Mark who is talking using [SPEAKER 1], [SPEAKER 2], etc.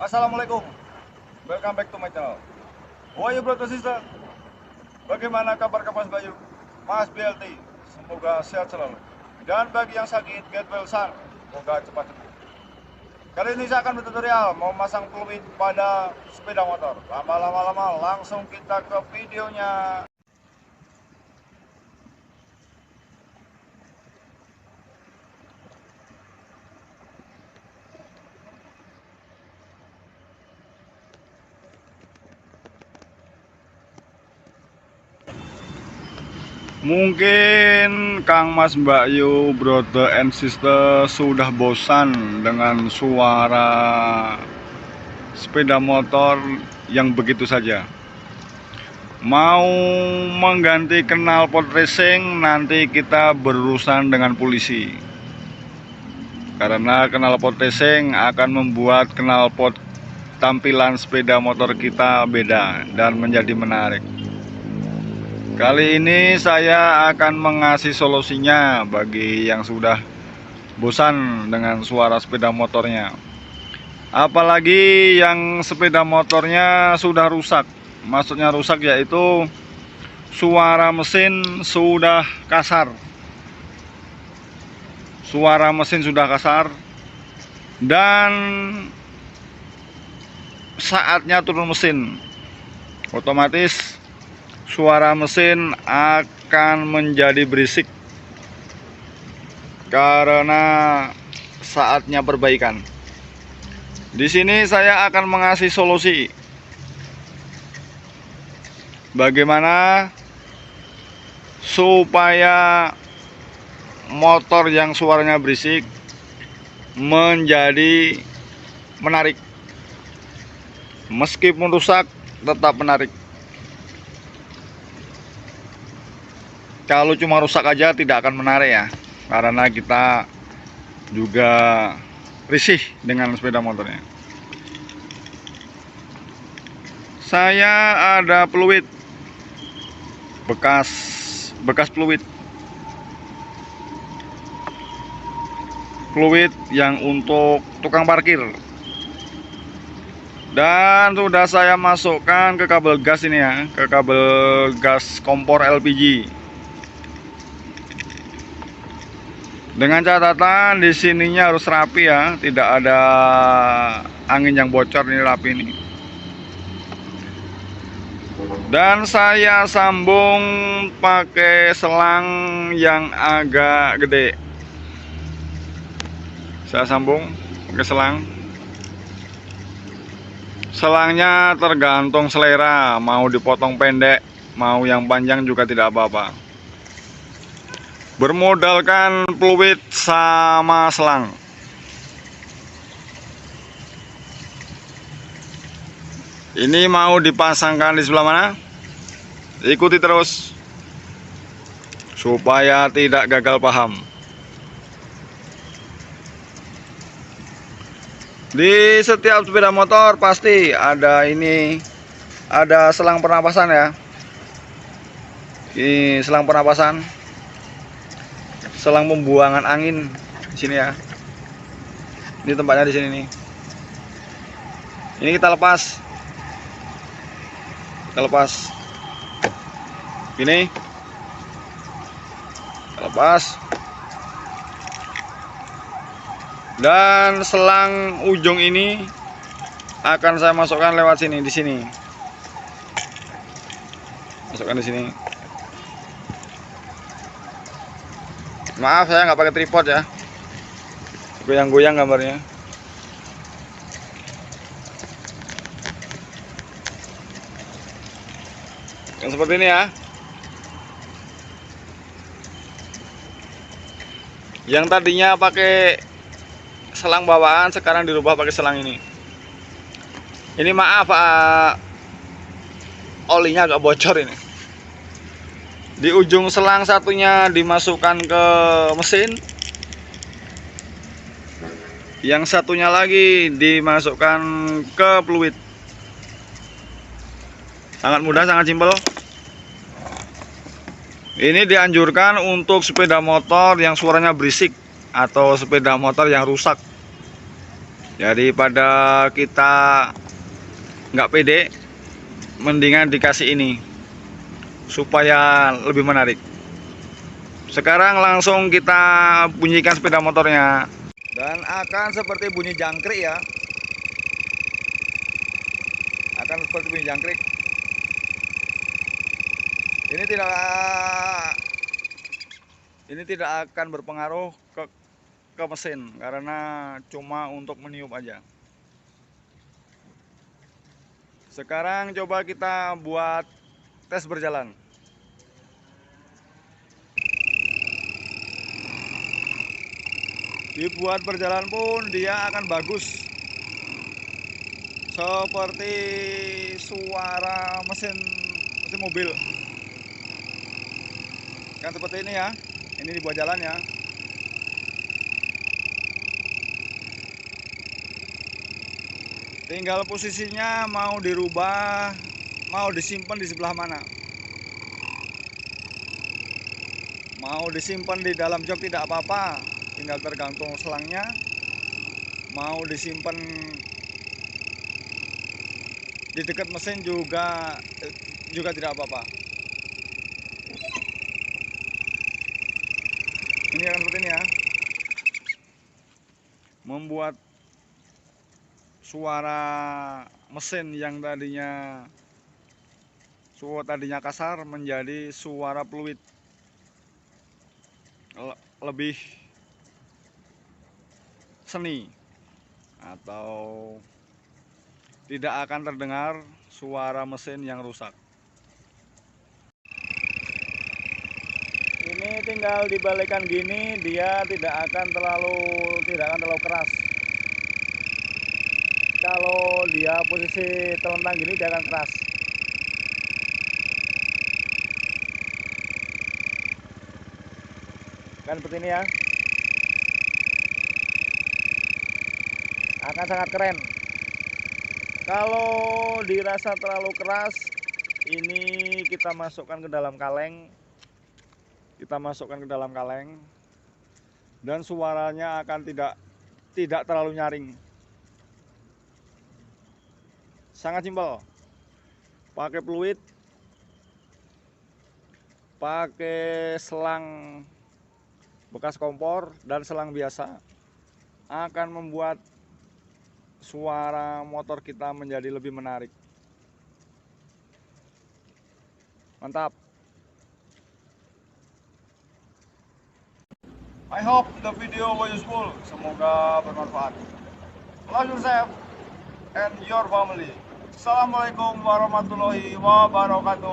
[SPEAKER 1] Assalamualaikum, welcome back to my channel. How are you brother sister? Bagaimana kabar Mas Bayu, Mas BLT? Semoga sehat selalu. Dan bagi yang sakit, get well soon. Semoga cepat sembuh. Kali ini saya akan bertutorial mau masang fluid pada sepeda motor. Lama-lama langsung kita ke videonya. Mungkin Kang Mas Mbak Yu, brother and sister sudah bosan dengan suara sepeda motor yang begitu saja. Mau mengganti knalpot racing, nanti kita berurusan dengan polisi. Karena knalpot racing akan membuat knalpot tampilan sepeda motor kita beda dan menjadi menarik. Kali ini saya akan mengasih solusinya bagi yang sudah bosan dengan suara sepeda motornya. Apalagi yang sepeda motornya sudah rusak. Maksudnya rusak yaitu suara mesin sudah kasar. Suara mesin sudah kasar dan saatnya turun mesin, otomatis suara mesin akan menjadi berisik karena saatnya perbaikan. Di sini saya akan mengasih solusi bagaimana supaya motor yang suaranya berisik menjadi menarik. Meskipun rusak, tetap menarik. Kalau cuma rusak aja tidak akan menarik ya, karena kita juga risih dengan sepeda motornya. Saya ada peluit bekas peluit yang untuk tukang parkir, dan sudah saya masukkan ke kabel gas ini ya, ke kabel gas kompor LPG. Dengan catatan di sininya harus rapi ya, tidak ada angin yang bocor, ini rapi ini. Dan saya sambung pakai selang yang agak gede. Saya sambung pakai selang. Selangnya tergantung selera, mau dipotong pendek, mau yang panjang juga tidak apa-apa. Bermodalkan fluid sama selang. Ini mau dipasangkan di sebelah mana? Ikuti terus supaya tidak gagal paham. Di setiap sepeda motor pasti ada ini, ada selang pernapasan ya. Ini selang pernapasan, selang pembuangan angin di sini ya. Ini tempatnya di sini nih. Ini kita lepas. Kita lepas. Gini. Kita lepas. Dan selang ujung ini akan saya masukkan lewat sini, di sini. Masukkan di sini. Maaf saya nggak pakai tripod ya, goyang-goyang gambarnya. Yang seperti ini ya. Yang tadinya pakai selang bawaan sekarang dirubah pakai selang ini. Ini maaf olinya agak bocor ini. Di ujung selang satunya dimasukkan ke mesin, yang satunya lagi dimasukkan ke fluid. Sangat mudah, sangat simpel. Ini dianjurkan untuk sepeda motor yang suaranya berisik atau sepeda motor yang rusak. Daripada kita nggak pede, mendingan dikasih ini supaya lebih menarik. Sekarang langsung kita bunyikan sepeda motornya, dan akan seperti bunyi jangkrik ya. Akan seperti bunyi jangkrik. Ini tidak akan berpengaruh ke mesin karena cuma untuk meniup aja. Sekarang coba kita buat tes berjalan. Dibuat berjalan pun dia akan bagus seperti suara mesin mobil. Kan seperti ini ya. Ini dibuat jalan ya. Tinggal posisinya mau dirubah, mau disimpan di sebelah mana. Mau disimpan di dalam jok tidak apa-apa, tinggal tergantung selangnya. Mau disimpan di dekat mesin juga tidak apa-apa. Ini akan seperti ini ya. Membuat suara mesin yang tadinya kasar menjadi suara fluid, lebih seni, atau tidak akan terdengar suara mesin yang rusak. Ini tinggal dibalikan gini, dia tidak akan terlalu keras. Kalau dia posisi telentang gini dia akan keras. Kan seperti ini ya. Akan sangat keren. Kalau dirasa terlalu keras, ini kita masukkan ke dalam kaleng. Dan suaranya akan tidak terlalu nyaring. Sangat simpel. Pakai fluid, pakai selang bekas kompor dan selang biasa, akan membuat suara motor kita menjadi lebih menarik. Mantap. I hope the video was useful. Semoga bermanfaat. Love yourself and your family. Assalamualaikum warahmatullahi wabarakatuh.